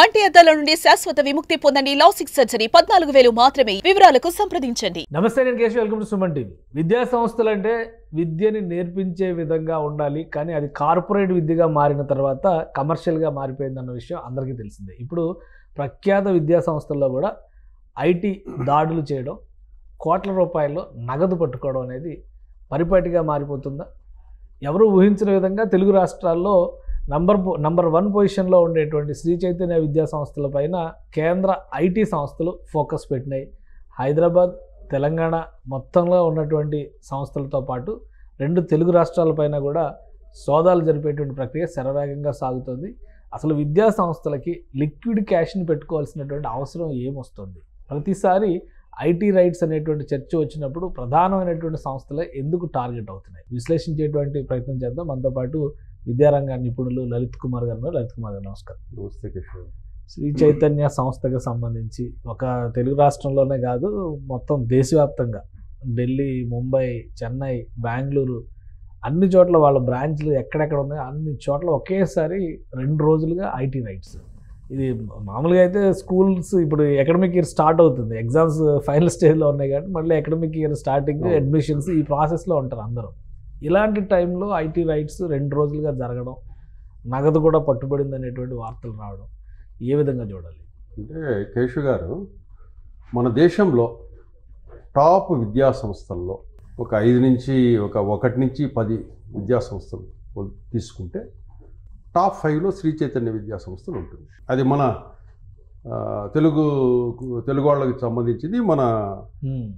కంటి అద్దాల నుండి శాశ్వత విముక్తి పొందండి. లాసిక్ సర్జరీ 14,000 మాత్రమే. వివరాలకు సంప్రదించండి. నమస్తే, నేను Keshav. Welcome to Suman TV. విద్యా సంస్థలు అంటే విద్యని నేర్పించే విధంగా ఉండాలి, కానీ అది కార్పొరేట్ విద్యగా మారిన తర్వాత కమర్షియల్గా మారిపోయిందన్న విషయం అందరికీ తెలిసిందే. ఇప్పుడు ప్రఖ్యాత విద్యా సంస్థల్లో కూడా ఐటీ దాడులు చేయడం, కోట్ల రూపాయల్లో నగదు పట్టుకోవడం అనేది పరిపాటిగా మారిపోతుందా? ఎవరు ఊహించిన విధంగా తెలుగు రాష్ట్రాల్లో నంబర్ 1 పొజిషన్లో ఉండేటువంటి శ్రీ చైతన్య విద్యా సంస్థల పైన కేంద్ర ఐటీ సంస్థలు ఫోకస్ పెట్టినాయి. హైదరాబాద్, తెలంగాణ మొత్తంలో ఉన్నటువంటి సంస్థలతో పాటు 2 తెలుగు రాష్ట్రాలపైన కూడా సోదాలు జరిపేటువంటి ప్రక్రియ శరవేగంగా సాగుతుంది. అసలు విద్యా సంస్థలకి లిక్విడ్ క్యాష్ని పెట్టుకోవాల్సినటువంటి అవసరం ఏమొస్తుంది? ప్రతిసారి ఐటీ రైట్స్ అనేటువంటి చర్చ వచ్చినప్పుడు ప్రధానమైనటువంటి సంస్థలే ఎందుకు టార్గెట్ అవుతున్నాయి? విశ్లేషించేటువంటి ప్రయత్నం చేద్దాం. మనతో పాటు విద్యారంగ నిపుణులు లలిత్ కుమార్ గారు. నమస్కారం. నమస్తే కిషోర్. శ్రీ చైతన్య సంస్థకు సంబంధించి ఒక తెలుగు రాష్ట్రంలోనే కాదు, మొత్తం దేశవ్యాప్తంగా ఢిల్లీ, ముంబై, చెన్నై, బెంగళూరు అన్ని చోట్ల వాళ్ళ బ్రాంచ్లు ఎక్కడెక్కడ ఉన్నాయో అన్ని చోట్ల ఒకేసారి 2 రోజులుగా ఐటీ రైట్స్. ఇది మామూలుగా అయితే స్కూల్స్ ఇప్పుడు అకాడమిక్ ఇయర్ స్టార్ట్ అవుతుంది, ఎగ్జామ్స్ ఫైనల్ స్టేజ్లో ఉన్నాయి కాబట్టి మళ్ళీ అకాడమిక్ ఇయర్ స్టార్టింగ్, అడ్మిషన్స్ ఈ ప్రాసెస్లో ఉంటారు అందరూ. ఇలాంటి టైంలో ఐటీ రైట్స్ 2 రోజులుగా జరగడం, నగదు కూడా పట్టుబడింది అనేటువంటి వార్తలు రావడం ఏ విధంగా చూడాలి? అంటే కేశవ్ గారు, మన దేశంలో టాప్ విద్యా సంస్థల్లో ఒక 1 నుంచి 10 విద్యా సంస్థలు తీసుకుంటే టాప్ 5లో శ్రీ చైతన్య విద్యా సంస్థలు ఉంటుంది. అది మన తెలుగు వాళ్ళకి సంబంధించింది, మన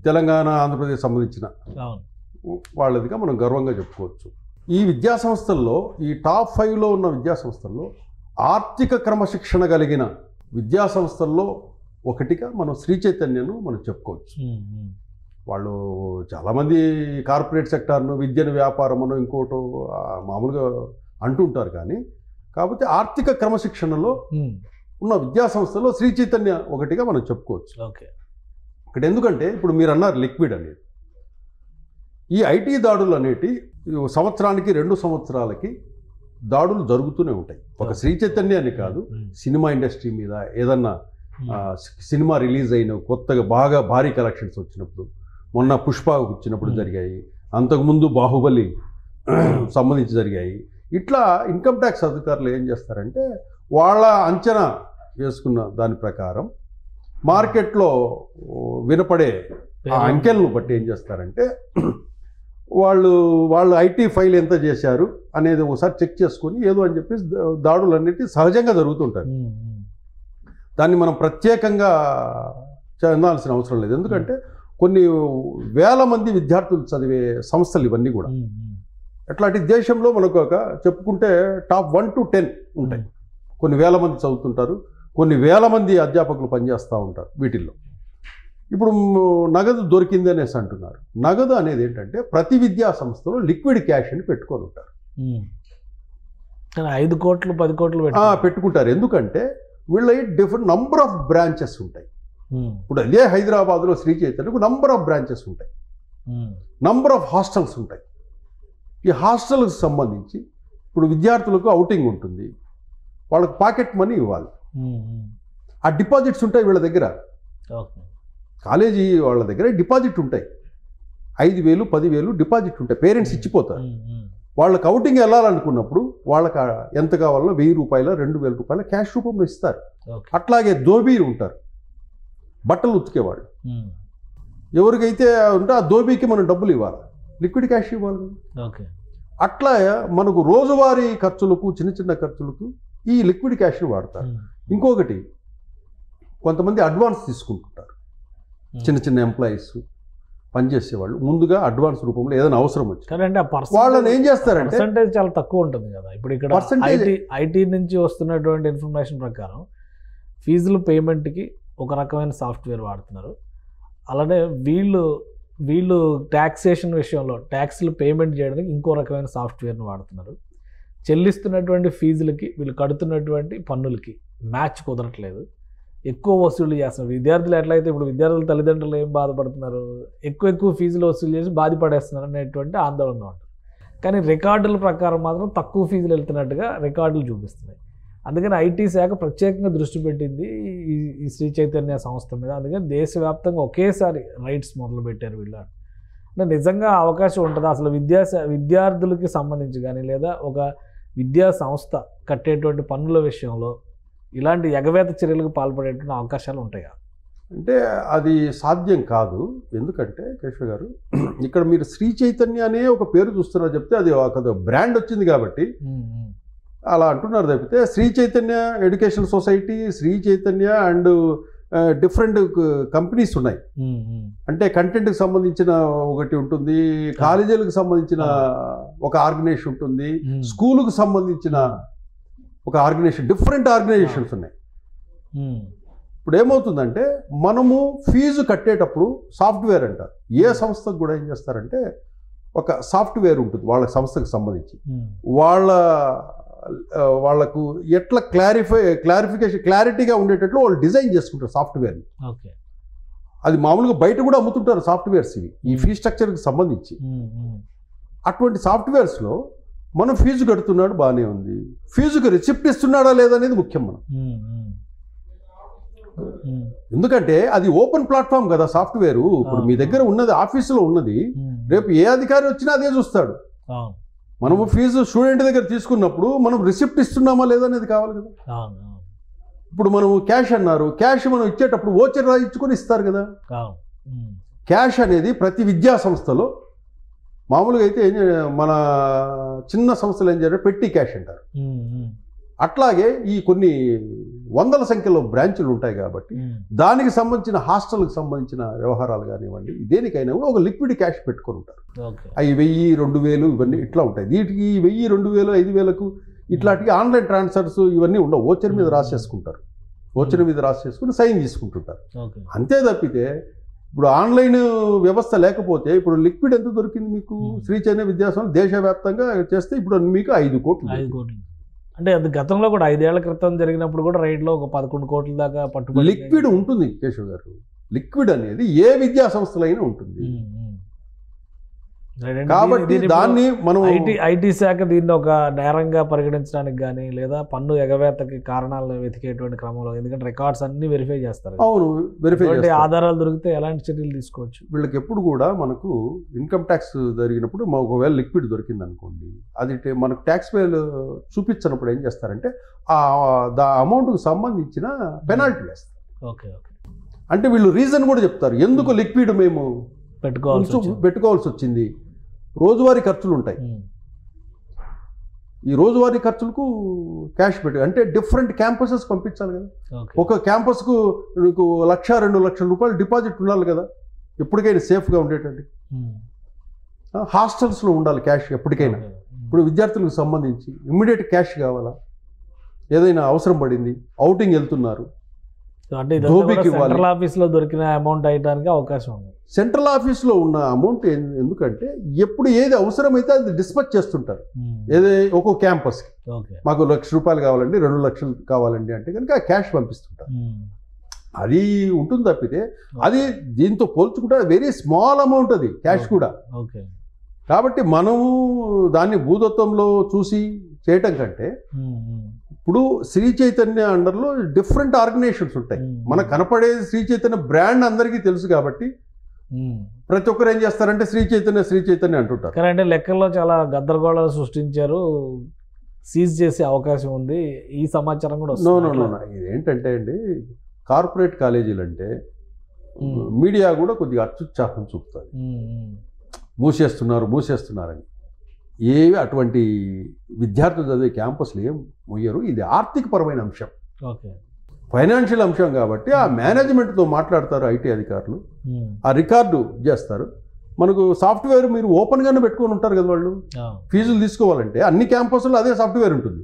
తెలంగాణ, ఆంధ్రప్రదేశ్ సంబంధించిన వాళ్ళదిగా మనం గర్వంగా చెప్పుకోవచ్చు. ఈ విద్యా సంస్థల్లో, ఈ టాప్ 5లో ఉన్న విద్యా సంస్థల్లో ఆర్థిక క్రమశిక్షణ కలిగిన విద్యా సంస్థల్లో ఒకటిగా మనం శ్రీ చైతన్యను మనం చెప్పుకోవచ్చు. వాళ్ళు చాలామంది కార్పొరేట్ సెక్టార్ను, విద్యను వ్యాపారమును, ఇంకోటో మామూలుగా అంటుంటారు. కానీ కాకపోతే ఆర్థిక క్రమశిక్షణలో ఉన్న విద్యా సంస్థల్లో శ్రీ చైతన్య ఒకటిగా మనం చెప్పుకోవచ్చు. ఓకే, ఇక్కడ ఎందుకంటే ఇప్పుడు మీరు అన్నారు లిక్విడ్ అనేది. ఈ ఐటీ దాడులు అనేటి సంవత్సరానికి 2 సంవత్సరాలకి దాడులు జరుగుతూనే ఉంటాయి. ఒక శ్రీ చైతన్య అని కాదు, సినిమా ఇండస్ట్రీ మీద ఏదన్నా సినిమా రిలీజ్ అయిన కొత్తగా బాగా భారీ కలెక్షన్స్ వచ్చినప్పుడు, మొన్న పుష్ప వచ్చినప్పుడు జరిగాయి, అంతకుముందు బాహుబలి సంబంధించి జరిగాయి. ఇట్లా ఇన్కమ్ ట్యాక్స్ అధికారులు ఏం చేస్తారంటే వాళ్ళ అంచనా వేసుకున్న దాని ప్రకారం మార్కెట్లో వినపడే ఆ అంకెలను బట్టి ఏం చేస్తారంటే వాళ్ళు ఐటీ ఫైల్ ఎంత చేశారు అనేది ఒకసారి చెక్ చేసుకొని ఏదో అని చెప్పేసి దాడులు అనేవి సహజంగా జరుగుతుంటాయి. దాన్ని మనం ప్రత్యేకంగా చెందాల్సిన అవసరం లేదు. ఎందుకంటే కొన్ని వేల మంది విద్యార్థులు చదివే సంస్థలు ఇవన్నీ కూడా. అట్లాంటి దేశంలో మనకు ఒక చెప్పుకుంటే టాప్ 1 to 10 ఉంటాయి. కొన్ని వేల మంది చదువుతుంటారు, కొన్ని వేల మంది అధ్యాపకులు పనిచేస్తూ ఉంటారు వీటిల్లో. ఇప్పుడు నగదు దొరికింది అనేసి అంటున్నారు. నగదు అనేది ఏంటంటే ప్రతి విద్యా సంస్థలో లిక్విడ్ క్యాష్ అని పెట్టుకొని ఉంటారు. 5 కోట్లు 10 కోట్లు పెట్టుకుంటారు. ఎందుకంటే వీళ్ళ డిఫరెంట్ నంబర్ ఆఫ్ బ్రాంచెస్ ఉంటాయి. ఇప్పుడు అదే హైదరాబాద్లో శ్రీ చైతన్యకు నంబర్ ఆఫ్ బ్రాంచెస్ ఉంటాయి, నంబర్ ఆఫ్ హాస్టల్స్ ఉంటాయి. ఈ హాస్టల్కి సంబంధించి ఇప్పుడు విద్యార్థులకు అవుటింగ్ ఉంటుంది, వాళ్ళకి పాకెట్ మనీ ఇవ్వాలి. ఆ డిపాజిట్స్ ఉంటాయి వీళ్ళ దగ్గర, కాలేజీ వాళ్ళ దగ్గర డిపాజిట్ ఉంటాయి. 5,000 10,000 డిపాజిట్ ఉంటాయి, పేరెంట్స్ ఇచ్చిపోతారు. వాళ్ళకి అవుటింగ్ వెళ్ళాలనుకున్నప్పుడు వాళ్ళకి ఎంత కావాలన్నా 1,000 రూపాయలు 2,000 రూపాయలు క్యాష్ రూపంలో ఇస్తారు. అట్లాగే దోబీలు ఉంటారు, బట్టలు ఉతికేవాళ్ళు. ఎవరికైతే ఉంటే ఆ దోబీకి మనం డబ్బులు ఇవ్వాలి, లిక్విడ్ క్యాష్ ఇవ్వాలి. అట్లా మనకు రోజువారీ ఖర్చులకు, చిన్న ఖర్చులకు ఈ లిక్విడ్ క్యాష్ని వాడతారు. ఇంకొకటి, కొంతమంది అడ్వాన్స్ తీసుకుంటుంటారు. చిన్న ఎంప్లాయీస్ పనిచేసేవాళ్ళు ముందుగా అడ్వాన్స్ రూపంలో ఏదైనా అవసరం వచ్చింది వాళ్ళని ఏం చేస్తారంటే పర్సంటేజ్ చాలా తక్కువ ఉంటుంది కదా. ఇప్పుడు ఇక్కడ ఐటీ నుంచి వస్తున్నటువంటి ఇన్ఫర్మేషన్ ప్రకారం ఫీజులు పేమెంట్కి ఒక రకమైన సాఫ్ట్వేర్ వాడుతున్నారు. అలానే వీళ్ళు ట్యాక్సేషన్ విషయంలో ట్యాక్స్లు పేమెంట్ చేయడానికి ఇంకో రకమైన సాఫ్ట్వేర్ని వాడుతున్నారు. చెల్లిస్తున్నటువంటి ఫీజులకి వీళ్ళు కడుతున్నటువంటి పన్నులకి మ్యాచ్ కుదరట్లేదు, ఎక్కువ వసూలు చేస్తున్నారు. విద్యార్థులు ఎట్లయితే ఇప్పుడు విద్యార్థుల తల్లిదండ్రులు ఏం బాధపడుతున్నారు, ఎక్కువ ఫీజులు వసూలు చేసి బాధపడేస్తున్నారు అనేటువంటి ఆందోళన ఉంటుంది. కానీ రికార్డుల ప్రకారం మాత్రం తక్కువ ఫీజులు వెళ్తున్నట్టుగా రికార్డులు చూపిస్తున్నాయి. అందుకని ఐటీ శాఖ ప్రత్యేకంగా దృష్టి పెట్టింది ఈ శ్రీ చైతన్య సంస్థ మీద. అందుకని దేశవ్యాప్తంగా ఒకేసారి రైడ్స్ మొదలుపెట్టారు వీళ్ళు. అంటే నిజంగా అవకాశం ఉంటుందా అసలు విద్యార్థులకి సంబంధించి కానీ లేదా ఒక విద్యా సంస్థ కట్టేటువంటి పన్నుల విషయంలో ఇలాంటి ఎగవేత చర్యలకు పాల్పడేటువంటి అవకాశాలు ఉంటాయా? అంటే అది సాధ్యం కాదు. ఎందుకంటే కేశవ్ గారు, ఇక్కడ మీరు శ్రీ చైతన్య అనే ఒక పేరు చూస్తున్నారు చెప్తే అది ఒక బ్రాండ్ వచ్చింది కాబట్టి అలా అంటున్నారు తప్పితే Shri Chaitanya education society, Shri Chaitanya and different companies ఉన్నాయి. అంటే కంటెంట్కి సంబంధించిన ఒకటి ఉంటుంది, కాలేజీలకు సంబంధించిన ఒక ఆర్గనైజేషన్ ఉంటుంది, స్కూలుకు సంబంధించిన ఒక ఆర్గనైజేషన్, డిఫరెంట్ ఆర్గనైజేషన్స్ ఉన్నాయి. ఇప్పుడు ఏమవుతుందంటే మనము ఫీజు కట్టేటప్పుడు సాఫ్ట్వేర్ అంటారు. ఏ సంస్థకు కూడా ఏం చేస్తారంటే ఒక సాఫ్ట్వేర్ ఉంటుంది వాళ్ళ సంస్థకు సంబంధించి, వాళ్ళకు ఎట్లా క్లారిటీగా ఉండేటట్లు వాళ్ళు డిజైన్ చేసుకుంటారు సాఫ్ట్వేర్ని. అది మామూలుగా బయట కూడా అమ్ముతుంటారు సాఫ్ట్వేర్స్ ఇవి ఈ ఫీ స్ట్రక్చర్కి సంబంధించి. అటువంటి సాఫ్ట్వేర్స్లో మనం ఫీజు కడుతున్నాడు బాగానే ఉంది, ఫీజుకి రిసిప్ట్ ఇస్తున్నాడా లేదనేది ముఖ్యం మనం. ఎందుకంటే అది ఓపెన్ ప్లాట్ఫామ్ కదా సాఫ్ట్వేరు. ఇప్పుడు మీ దగ్గర ఉన్నది ఆఫీసులో ఉన్నది, రేపు ఏ అధికారి వచ్చినా అదే చూస్తాడు. మనము ఫీజు స్టూడెంట్ దగ్గర తీసుకున్నప్పుడు మనం రిసిప్ట్ ఇస్తున్నామా లేదా అనేది కావాలి కదా. ఇప్పుడు మనము క్యాష్ అన్నారు, క్యాష్ మనం ఇచ్చేటప్పుడు ఓచర్ రాయించుకొని ఇస్తారు కదా. క్యాష్ అనేది ప్రతి విద్యా సంస్థలో మామూలుగా అయితే మన చిన్న సంస్థలు ఏం చేయాలంటే పెట్టి క్యాష్ అంటారు. అట్లాగే ఈ కొన్ని వందల సంఖ్యలో బ్రాంచులు ఉంటాయి కాబట్టి దానికి సంబంధించిన హాస్టల్కి సంబంధించిన వ్యవహారాలు కానివ్వండి, దేనికైనా కూడా ఒక లిక్విడ్ క్యాష్ పెట్టుకొని ఉంటారు. అవి 1000, 2000 ఇవన్నీ ఇట్లా ఉంటాయి. వీటికి 1000, 2000, 5000కు ఇట్లాంటివి ఆన్లైన్ ట్రాన్స్ఫర్స్ ఇవన్నీ ఉండవు. ఓచర్ మీద రాసేసుకుంటారు, ఓచర్ మీద రాసేసుకుని సైన్ తీసుకుంటుంటారు. అంతే తప్పితే ఇప్పుడు ఆన్లైన్ వ్యవస్థ లేకపోతే ఇప్పుడు లిక్విడ్ ఎంత దొరికింది మీకు? శ్రీ చైతన్య విద్యాసంస్థ దేశవ్యాప్తంగా చేస్తే ఇప్పుడు మీకు 5 కోట్లు. అంటే అది గతంలో కూడా 5 ఏళ్ల క్రితం జరిగినప్పుడు కూడా రైడ్లో ఒక 11 కోట్ల దాకా పట్టుబడి లిక్విడ్ ఉంటుంది కేశవ్ గారు. లిక్విడ్ అనేది ఏ విద్యా సంస్థలైనా ఉంటుంది. కాబట్టి దాన్ని మనం ఐటీ శాఖ దీన్ని ఒక నేరంగా పరిగణించడానికి కానీ లేదా పన్ను ఎగవేతకి కారణాలను వెతికేటువంటి క్రమంలో, ఎందుకంటే రికార్డ్స్ అన్ని వెరిఫై చేస్తారు. అవును, వెరిఫై ఆధారాలు దొరికితే ఎలాంటి చర్యలు తీసుకోవచ్చు? వీళ్ళకి ఎప్పుడు కూడా మనకు ఇన్కమ్ ట్యాక్స్ జరిగినప్పుడు ఒకవేళ లిక్విడ్ దొరికింది అనుకోండి, అది మనకు ట్యాక్స్ పేలు చూపించినప్పుడు ఏం చేస్తారంటే ఆ అమౌంట్కి సంబంధించిన పెనాల్టీ వేస్తారు. Okay okay. అంటే వీళ్ళు రీజన్ కూడా చెప్తారు ఎందుకు లిక్విడ్ మేము పెట్టుకోవాల్సి వచ్చింది. రోజువారీ ఖర్చులు ఉంటాయి, ఈ రోజువారీ ఖర్చులకు క్యాష్ అంటే డిఫరెంట్ క్యాంపసెస్ పంపించాలి కదా. ఒక క్యాంపస్కు మీకు 1,00,000, 2 లక్షల రూపాయలు డిపాజిట్ ఉండాలి కదా ఎప్పటికైనా సేఫ్గా ఉండేటట్టు. హాస్టల్స్లో ఉండాలి క్యాష్ ఎప్పటికైనా. ఇప్పుడు విద్యార్థులకు సంబంధించి ఇమ్మీడియట్ క్యాష్ కావాలా, ఏదైనా అవసరం పడింది, అవుటింగ్ వెళ్తున్నారు, అంటే సెంట్రల్ ఆఫీస్లో దొరికిన అమౌంట్ అయ్యడానికి అవకాశం ఉంది. సెంట్రల్ ఆఫీస్లో ఉన్న అమౌంట్ ఎందుకంటే ఎప్పుడు ఏది అవసరమైతే అది డిస్పచ్ చేస్తుంటారు. ఏదే ఒక్కో క్యాంపస్కి మాకు 1,00,000 రూపాయలు కావాలండి, 2 లక్షలు కావాలండి అంటే కనుక క్యాష్ పంపిస్తుంటారు. అది ఉంటుంది తప్పితే అది దీంతో పోల్చుకుంటే వెరీ స్మాల్ అమౌంట్ అది క్యాష్ కూడా. కాబట్టి మనము దాన్ని భూతత్వంలో చూసి చేయటం కంటే ఇప్పుడు శ్రీ చైతన్య అండర్లో డిఫరెంట్ ఆర్గనైజేషన్స్ ఉంటాయి. మనకు కనపడేది శ్రీ చైతన్య బ్రాండ్ అందరికీ తెలుసు కాబట్టి ప్రతి ఒక్కరు ఏం చేస్తారంటే శ్రీ చైతన్య అంటుంటారు. కానీ అంటే లెక్కల్లో చాలా గద్దరగోళాలు సృష్టించారు, సీజ్ చేసే అవకాశం ఉంది, ఈ సమాచారం కూడా వస్తుంది. ఇదేంటంటే అండి, కార్పొరేట్ కాలేజీలు అంటే మీడియా కూడా కొద్దిగా అత్యుత్సాహం చూపుతుంది. మూసేస్తున్నారని. ఏవి అటువంటి విద్యార్థులు చదివే క్యాంపస్లు ఏం మొయ్యరు. ఇది ఆర్థికపరమైన అంశం, ఫైనాన్షియల్ అంశం కాబట్టి ఆ మేనేజ్మెంట్తో మాట్లాడతారు ఐటీ అధికారులు, ఆ రికార్డు చేస్తారు. మనకు సాఫ్ట్వేర్ మీరు ఓపెన్గానే పెట్టుకొని ఉంటారు కదా వాళ్ళు. ఫీజులు తీసుకోవాలంటే అన్ని క్యాంపస్లో అదే సాఫ్ట్వేర్ ఉంటుంది.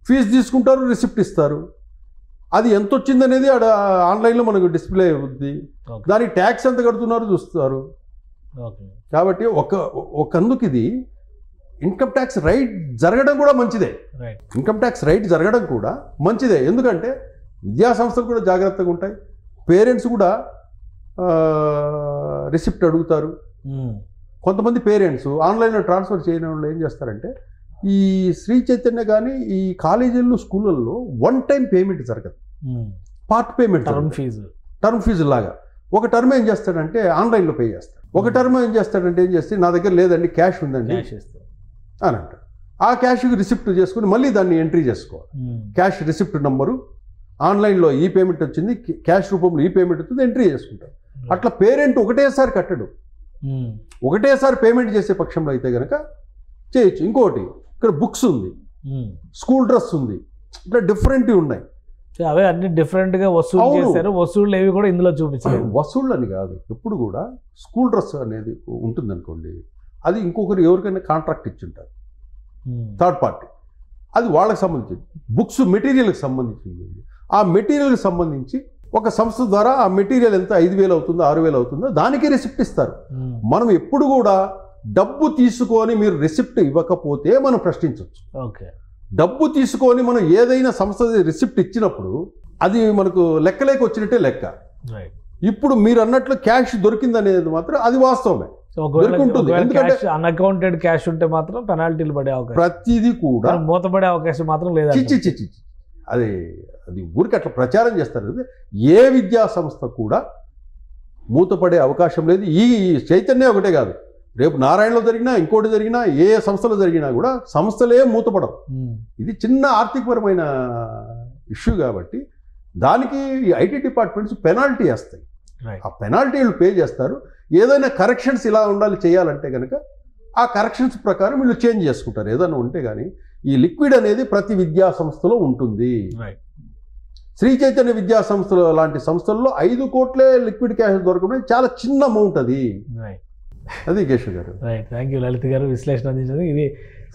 ఫీజు తీసుకుంటారు, రిసిప్ట్ ఇస్తారు. అది ఎంత వచ్చిందనేది ఆడ ఆన్లైన్లో మనకు డిస్ప్లే అవుద్ది. దానికి ట్యాక్స్ ఎంత కడుతున్నారో చూస్తారు. కాబట్టి ఒకందుకు ఇది ఇన్కమ్ ట్యాక్స్ రైట్ జరగడం కూడా మంచిదే. ఇన్కమ్ ట్యాక్స్ రైట్ జరగడం కూడా మంచిదే. ఎందుకంటే విద్యా సంస్థలు కూడా జాగ్రత్తగా ఉంటాయి, పేరెంట్స్ కూడా రిసిప్ట్ అడుగుతారు. కొంతమంది పేరెంట్స్ ఆన్లైన్లో ట్రాన్స్ఫర్ చేయని వాళ్ళు ఏం చేస్తారంటే ఈ శ్రీ చైతన్య కానీ ఈ కాలేజీల్లో స్కూళ్ళల్లో వన్ టైం పేమెంట్ జరగదు, పార్ట్ పేమెంట్, టర్మ్ ఫీజు లాగా. ఒక టర్మ్ ఏం చేస్తాడంటే ఆన్లైన్లో పే చేస్తాడు, ఒక టర్మ్ ఏం చేస్తాడంటే నా దగ్గర లేదండి క్యాష్ ఉందండి అని అంటాడు. ఆ క్యాష్కి రిసిప్ట్ చేసుకుని మళ్ళీ దాన్ని ఎంట్రీ చేసుకోవాలి. క్యాష్ రిసిప్ట్ నంబరు, ఆన్లైన్లో ఈ పేమెంట్ వచ్చింది, క్యాష్ రూపంలో ఈ పేమెంట్ వచ్చింది, ఎంట్రీ చేసుకుంటాడు. అట్లా పేరెంట్ ఒకటేసారి కట్టడు, ఒకటేసారి పేమెంట్ చేసే పక్షంలో అయితే కనుక చేయొచ్చు. ఇంకోటి ఇక్కడ బుక్స్ ఉంది, స్కూల్ డ్రెస్ ఉంది, ఇట్లా డిఫరెంట్ ఉన్నాయి. అవే అన్ని డిఫరెంట్గా వసూలు చేశారు. వసూళ్ళు ఏవి కూడా ఇందులో చూపించారు. వసూళ్ళు అని కాదు, ఎప్పుడు కూడా స్కూల్ డ్రెస్ అనేది ఉంటుంది అనుకోండి, అది ఇంకొకరు ఎవరికైనా కాంట్రాక్ట్ ఇచ్చింటారు, థర్డ్ పార్టీ, అది వాళ్ళకి సంబంధించింది. బుక్స్ మెటీరియల్కి సంబంధించింది. ఆ మెటీరియల్కి సంబంధించి ఒక సంస్థ ద్వారా ఆ మెటీరియల్ ఎంత 5,000 అవుతుందో 6,000 అవుతుందో దానికి రిసిప్ట్ ఇస్తారు. మనం ఎప్పుడు కూడా డబ్బు తీసుకొని మీరు రిసిప్ట్ ఇవ్వకపోతే మనం ప్రశ్నించవచ్చు. ఓకే, డబ్బు తీసుకొని మనం ఏదైనా సంస్థ రిసిప్ట్ ఇచ్చినప్పుడు అది మనకు లెక్కలేక వచ్చినట్టే లెక్క. ఇప్పుడు మీరు అన్నట్లు క్యాష్ దొరికిందనేది మాత్రం అది వాస్తవమే, దొరికింటుంది. ఎందుకంటే అన్అకౌంటెడ్ క్యాష్ ఉంటే మాత్రం పెనాల్టీలు పడే అవకాశం, ప్రతిదీ కూడా మూతపడే అవకాశం మాత్రం లేదు. చిచ్చి అది ఊరికి అట్లా ప్రచారం చేస్తారు. ఏ విద్యా సంస్థ కూడా మూతపడే అవకాశం లేదు. ఈ చైతన్య ఒకటే కాదు, రేపు నారాయణలో జరిగినా ఇంకోటి జరిగినా ఏ సంస్థలో జరిగినా కూడా సంస్థలే మూతపడవు. ఇది చిన్న ఆర్థికపరమైన ఇష్యూ కాబట్టి దానికి ఐటీ డిపార్ట్మెంట్స్ పెనాల్టీ వేస్తాయి. ఆ పెనాల్టీలు పే చేస్తారు. ఏదైనా కరెక్షన్స్ ఇలా ఉండాలి చేయాలంటే కనుక ఆ కరెక్షన్స్ ప్రకారం వీళ్ళు చేంజ్ చేసుకుంటారు. ఏదైనా ఉంటే కానీ ఈ లిక్విడ్ అనేది ప్రతి విద్యా సంస్థలో ఉంటుంది. శ్రీ చైతన్య విద్యా సంస్థలు లాంటి సంస్థల్లో 5 కోట్లే లిక్విడ్ క్యాష్ దొరకడం చాలా చిన్న అమౌంట్ అది. అది కేశవ్ గారు. రైట్, థ్యాంక్ యూ లలిత్ గారు విశ్లేషణ అందించింది. ఇది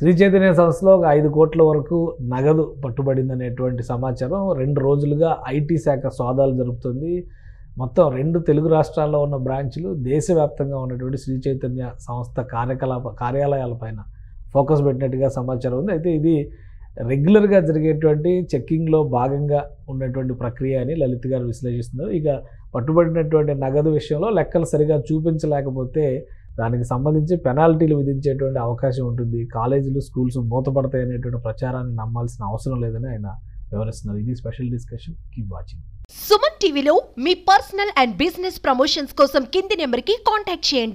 శ్రీ చైతన్య సంస్థలో ఒక 5 కోట్ల వరకు నగదు పట్టుబడింది అనేటువంటి సమాచారం. 2 రోజులుగా ఐటీ శాఖ సోదాలు జరుపుతుంది. మొత్తం 2 తెలుగు రాష్ట్రాల్లో ఉన్న బ్రాంచ్లు, దేశవ్యాప్తంగా ఉన్నటువంటి శ్రీ చైతన్య సంస్థ కార్యాలయాలపైన ఫోకస్ పెట్టినట్టుగా సమాచారం ఉంది. అయితే ఇది రెగ్యులర్గా జరిగేటువంటి చెక్కింగ్లో భాగంగా ఉన్నటువంటి ప్రక్రియ అని లలిత్ గారు విశ్లేషిస్తున్నారు. ఇక పట్టుబడినటువంటి నగదు విషయంలో లెక్కలు సరిగా చూపించలేకపోతే దానికి సంబంధించి పెనాల్టీలు విధించేటువంటి అవకాశం ఉంటుంది. కాలేజీలు, స్కూల్స్ మూతపడతాయి అనేటువంటి ప్రచారాన్ని నమ్మాల్సిన అవసరం లేదని ఆయన వివరిస్తున్నారు. ఇది special discussion. Keep watching. Suman టీవీలో మీ పర్సనల్ అండ్ బిజినెస్ ప్రమోషన్స్ కోసం కింది నెంబర్కి కాంటాక్ట్ చేయండి.